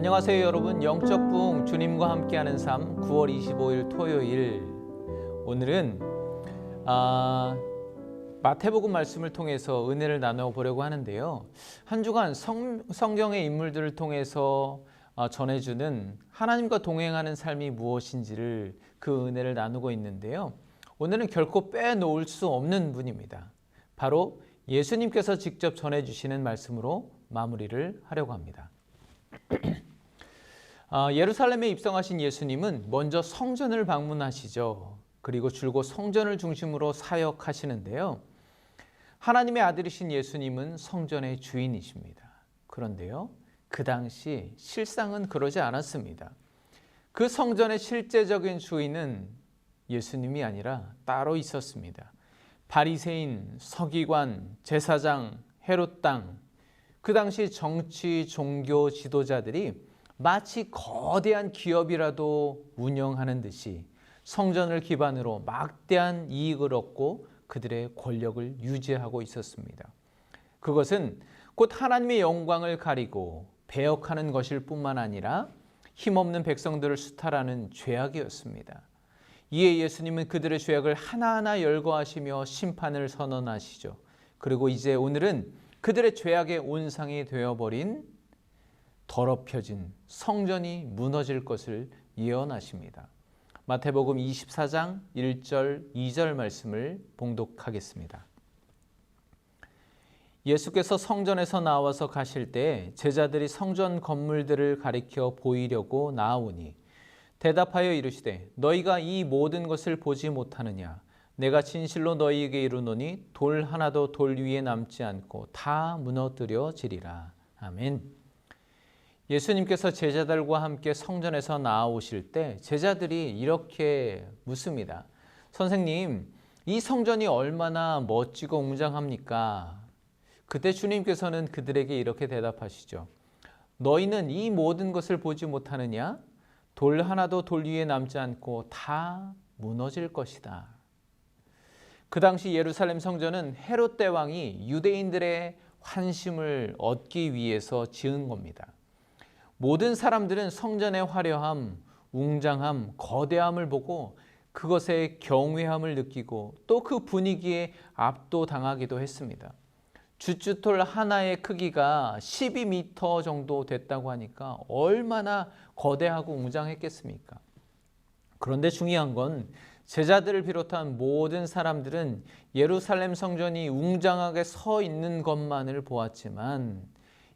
안녕하세요 여러분. 영적 부흥 주님과 함께하는 삶 9월 25일 토요일, 오늘은 마태복음 말씀을 통해서 은혜를 나눠보려고 하는데요. 한 주간 성경의 인물들을 통해서 전해주는 하나님과 동행하는 삶이 무엇인지를, 그 은혜를 나누고 있는데요. 오늘은 결코 빼놓을 수 없는 분입니다. 바로 예수님께서 직접 전해주시는 말씀으로 마무리를 하려고 합니다. 예루살렘에 입성하신 예수님은 먼저 성전을 방문하시죠. 그리고 줄곧 성전을 중심으로 사역하시는데요. 하나님의 아들이신 예수님은 성전의 주인이십니다. 그런데요, 그 당시 실상은 그러지 않았습니다. 그 성전의 실제적인 주인은 예수님이 아니라 따로 있었습니다. 바리새인, 서기관, 제사장, 헤롯 땅, 그 당시 정치, 종교 지도자들이 마치 거대한 기업이라도 운영하는 듯이 성전을 기반으로 막대한 이익을 얻고 그들의 권력을 유지하고 있었습니다. 그것은 곧 하나님의 영광을 가리고 배역하는 것일 뿐만 아니라 힘없는 백성들을 수탈하는 죄악이었습니다. 이에 예수님은 그들의 죄악을 하나하나 열거하시며 심판을 선언하시죠. 그리고 이제 오늘은 그들의 죄악의 온상이 되어버린 더럽혀진 성전이 무너질 것을 예언하십니다. 마태복음 24장 1절 2절 말씀을 봉독하겠습니다. 예수께서 성전에서 나와서 가실 때 제자들이 성전 건물들을 가리켜 보이려고 나아오니 대답하여 이르시되 너희가 이 모든 것을 보지 못하느냐? 내가 진실로 너희에게 이르노니 돌 하나도 돌 위에 남지 않고 다 무너뜨려지리라. 아멘. 예수님께서 제자들과 함께 성전에서 나아오실 때 제자들이 이렇게 묻습니다. 선생님, 이 성전이 얼마나 멋지고 웅장합니까? 그때 주님께서는 그들에게 이렇게 대답하시죠. 너희는 이 모든 것을 보지 못하느냐? 돌 하나도 돌 위에 남지 않고 다 무너질 것이다. 그 당시 예루살렘 성전은 헤롯 대왕이 유대인들의 환심을 얻기 위해서 지은 겁니다. 모든 사람들은 성전의 화려함, 웅장함, 거대함을 보고 그것에 경외함을 느끼고 또 그 분위기에 압도당하기도 했습니다. 주춧돌 하나의 크기가 12m 정도 됐다고 하니까 얼마나 거대하고 웅장했겠습니까? 그런데 중요한 건 제자들을 비롯한 모든 사람들은 예루살렘 성전이 웅장하게 서 있는 것만을 보았지만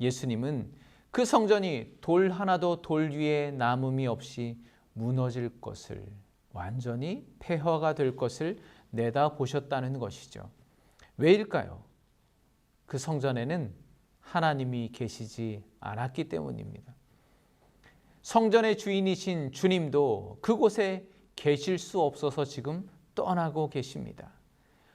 예수님은 그 성전이 돌 하나도 돌 위에 남음이 없이 무너질 것을, 완전히 폐허가 될 것을 내다보셨다는 것이죠. 왜일까요? 그 성전에는 하나님이 계시지 않았기 때문입니다. 성전의 주인이신 주님도 그곳에 계실 수 없어서 지금 떠나고 계십니다.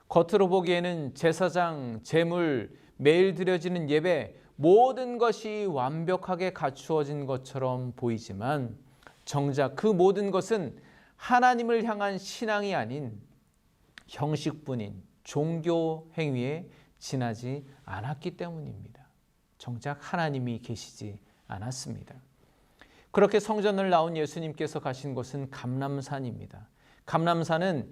겉으로 보기에는 제사장, 제물, 매일 드려지는 예배, 모든 것이 완벽하게 갖추어진 것처럼 보이지만 정작 그 모든 것은 하나님을 향한 신앙이 아닌 형식뿐인 종교 행위에 지나지 않았기 때문입니다. 정작 하나님이 계시지 않았습니다. 그렇게 성전을 나온 예수님께서 가신 곳은 감람산입니다. 감람산은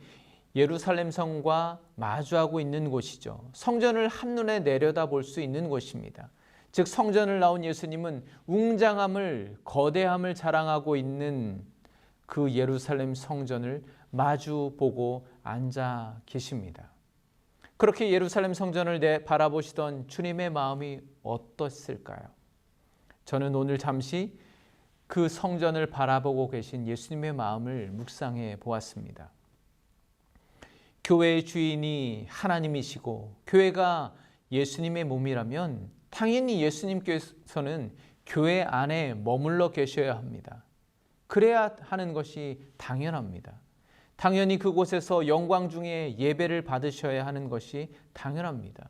예루살렘 성과 마주하고 있는 곳이죠. 성전을 한눈에 내려다볼 수 있는 곳입니다. 즉 성전을 나온 예수님은 웅장함을, 거대함을 자랑하고 있는 그 예루살렘 성전을 마주 보고 앉아 계십니다. 그렇게 예루살렘 성전을 바라보시던 주님의 마음이 어떻을까요? 저는 오늘 잠시 그 성전을 바라보고 계신 예수님의 마음을 묵상해 보았습니다. 교회의 주인이 하나님이시고 교회가 예수님의 몸이라면 당연히 예수님께서는 교회 안에 머물러 계셔야 합니다. 그래야 하는 것이 당연합니다. 당연히 그곳에서 영광 중에 예배를 받으셔야 하는 것이 당연합니다.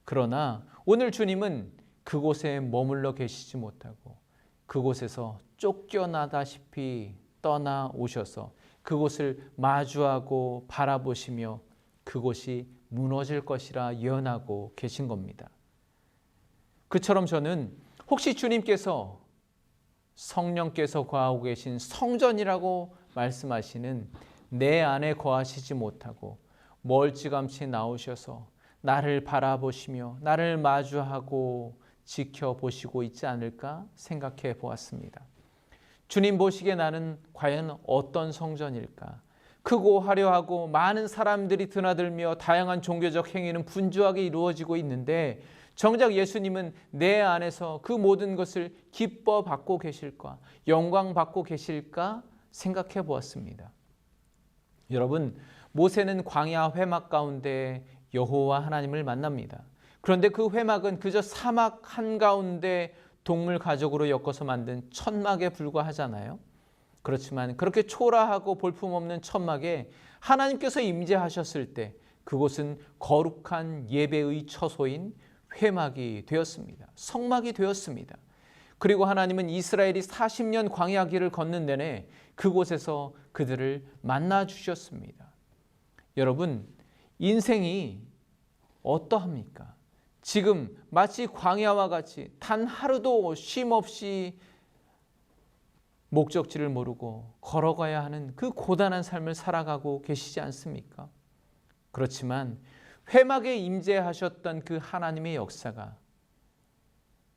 그러나 오늘 주님은 그곳에 머물러 계시지 못하고 그곳에서 쫓겨나다시피 떠나오셔서 그곳을 마주하고 바라보시며 그곳이 무너질 것이라 예언하고 계신 겁니다. 그처럼 저는 혹시 주님께서 성령께서 거하고 계신 성전이라고 말씀하시는 내 안에 거하시지 못하고 멀찌감치 나오셔서 나를 바라보시며 나를 마주하고 지켜보시고 있지 않을까 생각해 보았습니다. 주님 보시기에 나는 과연 어떤 성전일까? 크고 화려하고 많은 사람들이 드나들며 다양한 종교적 행위는 분주하게 이루어지고 있는데 정작 예수님은 내 안에서 그 모든 것을 기뻐 받고 계실까? 영광 받고 계실까? 생각해 보았습니다. 여러분, 모세는 광야 회막 가운데 여호와 하나님을 만납니다. 그런데 그 회막은 그저 사막 한가운데 동물 가죽으로 엮어서 만든 천막에 불과하잖아요. 그렇지만 그렇게 초라하고 볼품없는 천막에 하나님께서 임재하셨을 때 그곳은 거룩한 예배의 처소인 회막이 되었습니다. 성막이 되었습니다. 그리고 하나님은 이스라엘이 40년 광야길을 걷는 내내 그곳에서 그들을 만나 주셨습니다. 여러분, 인생이 어떠합니까? 지금 마치 광야와 같이 단 하루도 쉼 없이 목적지를 모르고 걸어가야 하는 그 고단한 삶을 살아가고 계시지 않습니까? 그렇지만 회막에 임재하셨던 그 하나님의 역사가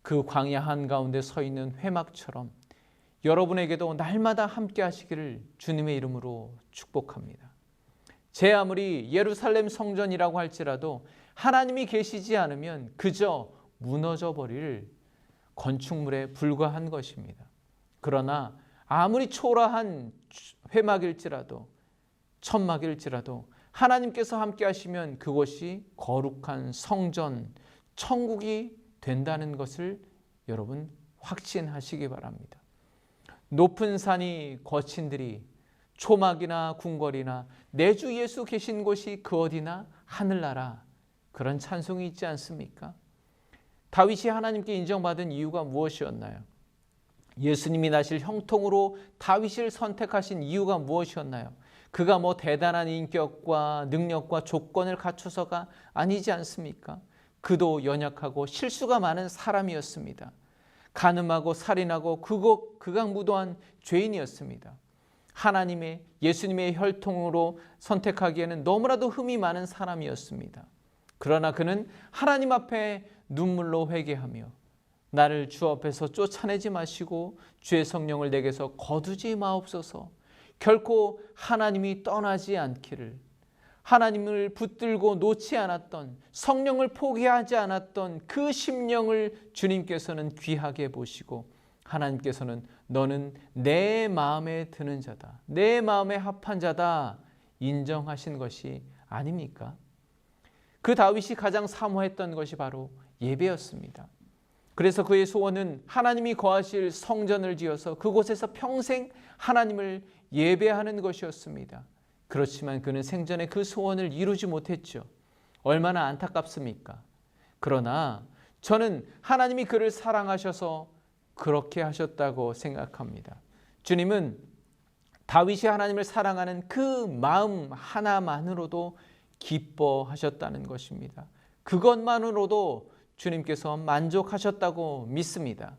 그 광야 한가운데 서 있는 회막처럼 여러분에게도 날마다 함께 하시기를 주님의 이름으로 축복합니다. 제 아무리 예루살렘 성전이라고 할지라도 하나님이 계시지 않으면 그저 무너져 버릴 건축물에 불과한 것입니다. 그러나 아무리 초라한 회막일지라도 천막일지라도 하나님께서 함께 하시면 그것이 거룩한 성전, 천국이 된다는 것을 여러분 확신하시기 바랍니다. 높은 산이 거친들이 초막이나 궁궐이나 내 주 예수 계신 곳이 그 어디나 하늘나라, 그런 찬송이 있지 않습니까? 다윗이 하나님께 인정받은 이유가 무엇이었나요? 예수님이 나실 형통으로 다윗을 선택하신 이유가 무엇이었나요? 그가 뭐 대단한 인격과 능력과 조건을 갖춰서가 아니지 않습니까? 그도 연약하고 실수가 많은 사람이었습니다. 간음하고 살인하고 극악무도한 죄인이었습니다. 하나님의 예수님의 혈통으로 선택하기에는 너무나도 흠이 많은 사람이었습니다. 그러나 그는 하나님 앞에 눈물로 회개하며 나를 주 앞에서 쫓아내지 마시고 주의 성령을 내게서 거두지 마옵소서, 결코 하나님이 떠나지 않기를, 하나님을 붙들고 놓지 않았던, 성령을 포기하지 않았던 그 심령을 주님께서는 귀하게 보시고 하나님께서는 너는 내 마음에 드는 자다, 내 마음에 합한 자다 인정하신 것이 아닙니까? 그 다윗이 가장 사모했던 것이 바로 예배였습니다. 그래서 그의 소원은 하나님이 거하실 성전을 지어서 그곳에서 평생 하나님을 예배하는 것이었습니다. 그렇지만 그는 생전에 그 소원을 이루지 못했죠. 얼마나 안타깝습니까? 그러나 저는 하나님이 그를 사랑하셔서 그렇게 하셨다고 생각합니다. 주님은 다윗이 하나님을 사랑하는 그 마음 하나만으로도 기뻐하셨다는 것입니다. 그것만으로도 주님께서 만족하셨다고 믿습니다.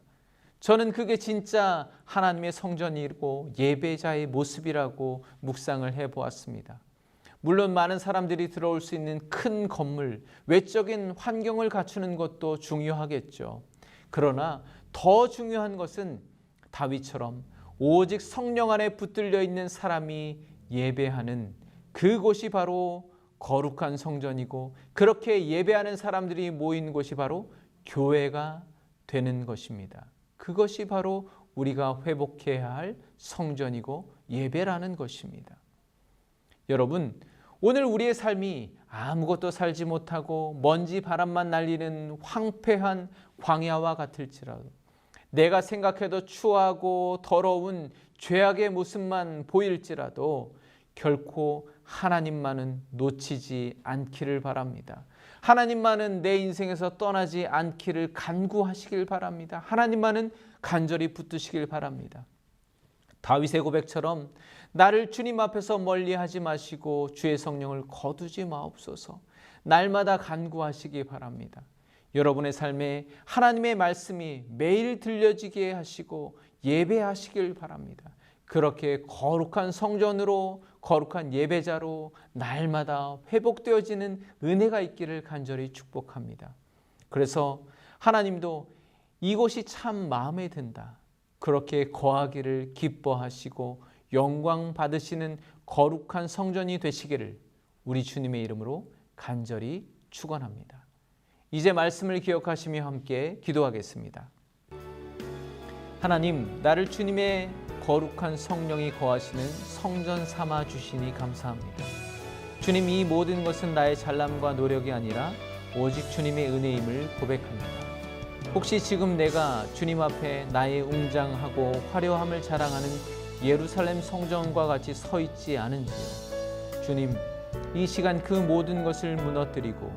저는 그게 진짜 하나님의 성전이고 예배자의 모습이라고 묵상을 해보았습니다. 물론 많은 사람들이 들어올 수 있는 큰 건물, 외적인 환경을 갖추는 것도 중요하겠죠. 그러나 더 중요한 것은 다윗처럼 오직 성령 안에 붙들려 있는 사람이 예배하는 그곳이 바로 거룩한 성전이고, 그렇게 예배하는 사람들이 모인 곳이 바로 교회가 되는 것입니다. 그것이 바로 우리가 회복해야 할 성전이고 예배라는 것입니다. 여러분, 오늘 우리의 삶이 아무것도 살지 못하고 먼지 바람만 날리는 황폐한 광야와 같을지라도, 내가 생각해도 추하고 더러운 죄악의 모습만 보일지라도 결코 하나님만은 놓치지 않기를 바랍니다. 하나님만은 내 인생에서 떠나지 않기를 간구하시길 바랍니다. 하나님만은 간절히 붙드시길 바랍니다. 다윗의 고백처럼 나를 주님 앞에서 멀리하지 마시고 주의 성령을 거두지 마옵소서, 날마다 간구하시기 바랍니다. 여러분의 삶에 하나님의 말씀이 매일 들려지게 하시고 예배하시길 바랍니다. 그렇게 거룩한 성전으로, 거룩한 예배자로 날마다 회복되어지는 은혜가 있기를 간절히 축복합니다. 그래서 하나님도 이곳이 참 마음에 든다, 그렇게 거하기를 기뻐하시고 영광 받으시는 거룩한 성전이 되시기를 우리 주님의 이름으로 간절히 축원합니다. 이제 말씀을 기억하시며 함께 기도하겠습니다. 하나님, 나를 주님의 거룩한 성령이 거하시는 성전 삼아 주시니 감사합니다. 주님, 이 모든 것은 나의 잘남과 노력이 아니라 오직 주님의 은혜임을 고백합니다. 혹시 지금 내가 주님 앞에 나의 웅장하고 화려함을 자랑하는 예루살렘 성전과 같이 서 있지 않은지요? 주님, 이 시간 그 모든 것을 무너뜨리고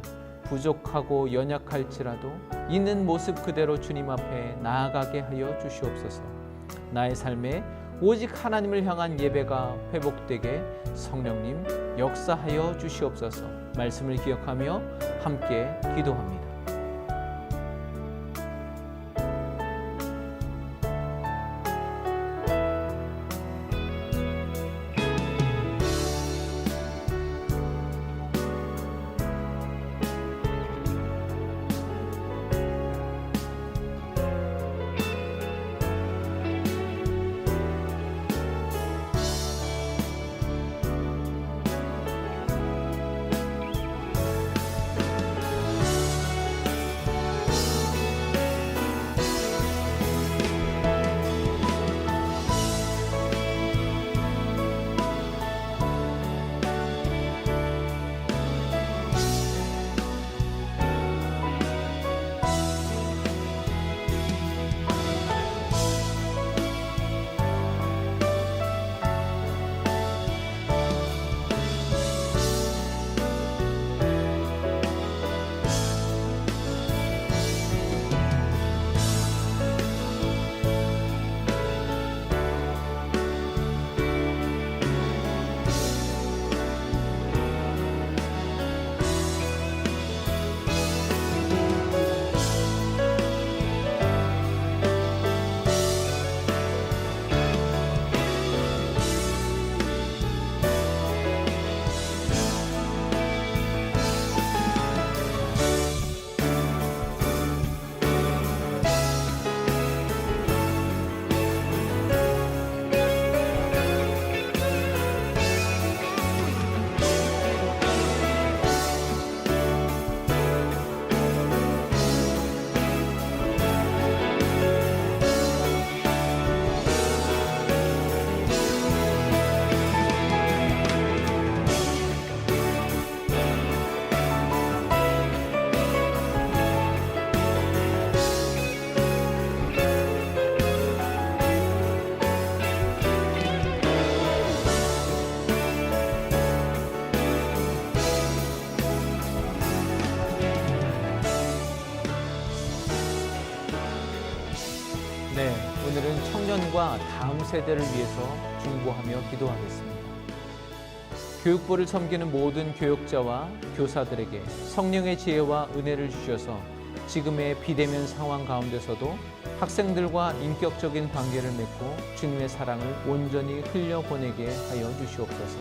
부족하고 연약할지라도 있는 모습 그대로 주님 앞에 나아가게 하여 주시옵소서. 나의 삶에 오직 하나님을 향한 예배가 회복되게 성령님 역사하여 주시옵소서. 말씀을 기억하며 함께 기도합니다. 오늘은 청년과 다음 세대를 위해서 중보하며 기도하겠습니다. 교육부를 섬기는 모든 교육자와 교사들에게 성령의 지혜와 은혜를 주셔서 지금의 비대면 상황 가운데서도 학생들과 인격적인 관계를 맺고 주님의 사랑을 온전히 흘려보내게 하여 주시옵소서.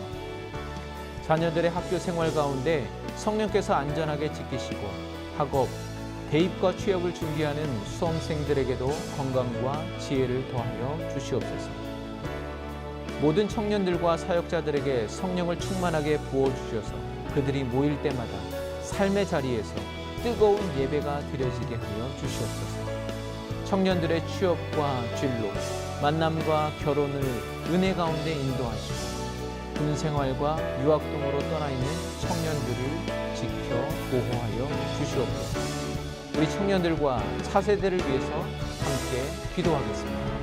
자녀들의 학교 생활 가운데 성령께서 안전하게 지키시고 학업, 대입과 취업을 준비하는 수험생들에게도 건강과 지혜를 더하여 주시옵소서. 모든 청년들과 사역자들에게 성령을 충만하게 부어주셔서 그들이 모일 때마다 삶의 자리에서 뜨거운 예배가 드려지게 하여 주시옵소서. 청년들의 취업과 진로, 만남과 결혼을 은혜 가운데 인도하시고 군 생활과 유학 등으로 떠나 있는 청년들을 지켜 보호하여 주시옵소서. 우리 청년들과 차세대를 위해서 함께 기도하겠습니다.